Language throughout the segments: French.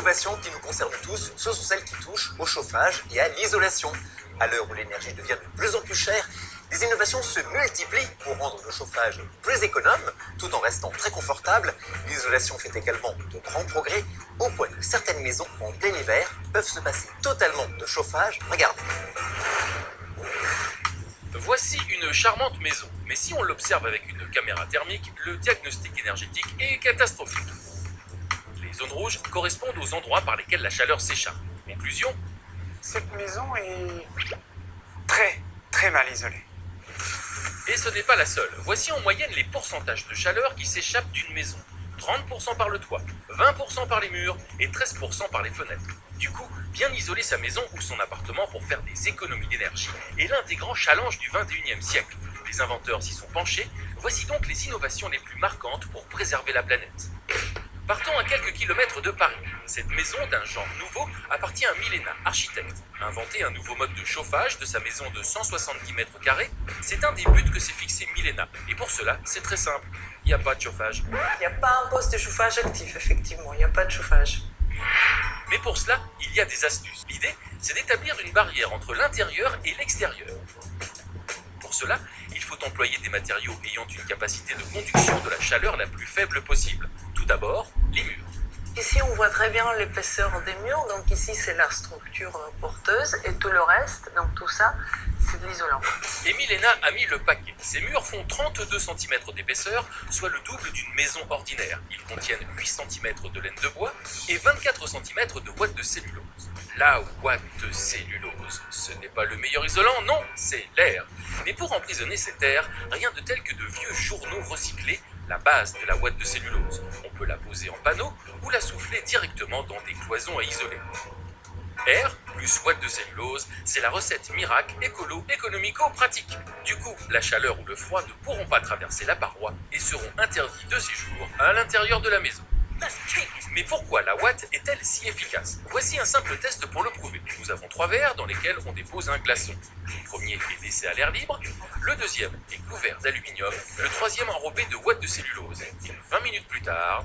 innovations qui nous concernent tous, ce sont celles qui touchent au chauffage et à l'isolation. À l'heure où l'énergie devient de plus en plus chère, des innovations se multiplient pour rendre le chauffage plus économe, tout en restant très confortable. L'isolation fait également de grands progrès, au point que certaines maisons, en plein hiver, peuvent se passer totalement de chauffage. Regardez. Voici une charmante maison, mais si on l'observe avec une caméra thermique, le diagnostic énergétique est catastrophique. Les zones rouges correspondent aux endroits par lesquels la chaleur s'échappe. Conclusion, cette maison est très mal isolée. et ce n'est pas la seule. Voici en moyenne les pourcentages de chaleur qui s'échappent d'une maison. 30% par le toit, 20% par les murs et 13% par les fenêtres. Du coup, bien isoler sa maison ou son appartement pour faire des économies d'énergie est l'un des grands challenges du 21e siècle. Les inventeurs s'y sont penchés. Voici donc les innovations les plus marquantes pour préserver la planète. Partons à quelques kilomètres de Paris. Cette maison d'un genre nouveau appartient à Milena, architecte. Inventer un nouveau mode de chauffage de sa maison de 170 mètres carrés, c'est un des buts que s'est fixé Milena. Et pour cela, c'est très simple. Il n'y a pas de chauffage. Il n'y a pas un poste de chauffage actif, effectivement. Il n'y a pas de chauffage. Mais pour cela, il y a des astuces. L'idée, c'est d'établir une barrière entre l'intérieur et l'extérieur. Pour cela, il faut employer des matériaux ayant une capacité de conduction de la chaleur la plus faible possible. Tout d'abord, les murs. Ici, on voit très bien l'épaisseur des murs. Donc ici, c'est la structure porteuse. Et tout le reste, donc tout ça, c'est de l'isolant. Et Milena a mis le paquet. Ces murs font 32 cm d'épaisseur, soit le double d'une maison ordinaire. Ils contiennent 8 cm de laine de bois et 24 cm de ouate de cellulose. La ouate de cellulose, ce n'est pas le meilleur isolant, non, c'est l'air. Mais pour emprisonner cet air, rien de tel que de vieux journaux recyclés, la base de la ouate de cellulose. On peut la poser en panneau ou la souffler directement dans des cloisons à isoler. Air plus ouate de cellulose, c'est la recette miracle économico-pratique. Du coup, la chaleur ou le froid ne pourront pas traverser la paroi et seront interdits de séjour à l'intérieur de la maison. Mais pourquoi la ouate est-elle si efficace? Voici un simple test pour le prouver. Nous avons 3 verres dans lesquels on dépose un glaçon. Le premier est laissé à l'air libre, le deuxième est couvert d'aluminium, le troisième enrobé de ouate de cellulose. Et 20 minutes plus tard,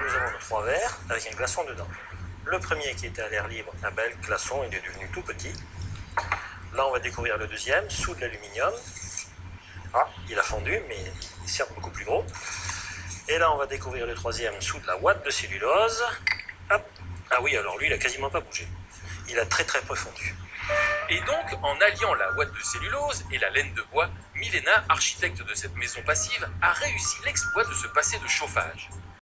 nous avons nos 3 verres avec un glaçon dedans. Le premier qui était à l'air libre, un bel glaçon, il est devenu tout petit. Là, on va découvrir le deuxième, sous de l'aluminium. Ah, il a fondu, mais il est certes beaucoup plus gros. Et là, on va découvrir le troisième, sous de la ouate de cellulose. Hop. Ah oui, alors lui, il a quasiment pas bougé. Il a très peu fondu. Et donc, en alliant la ouate de cellulose et la laine de bois, Milena, architecte de cette maison passive, a réussi l'exploit de se passer de chauffage.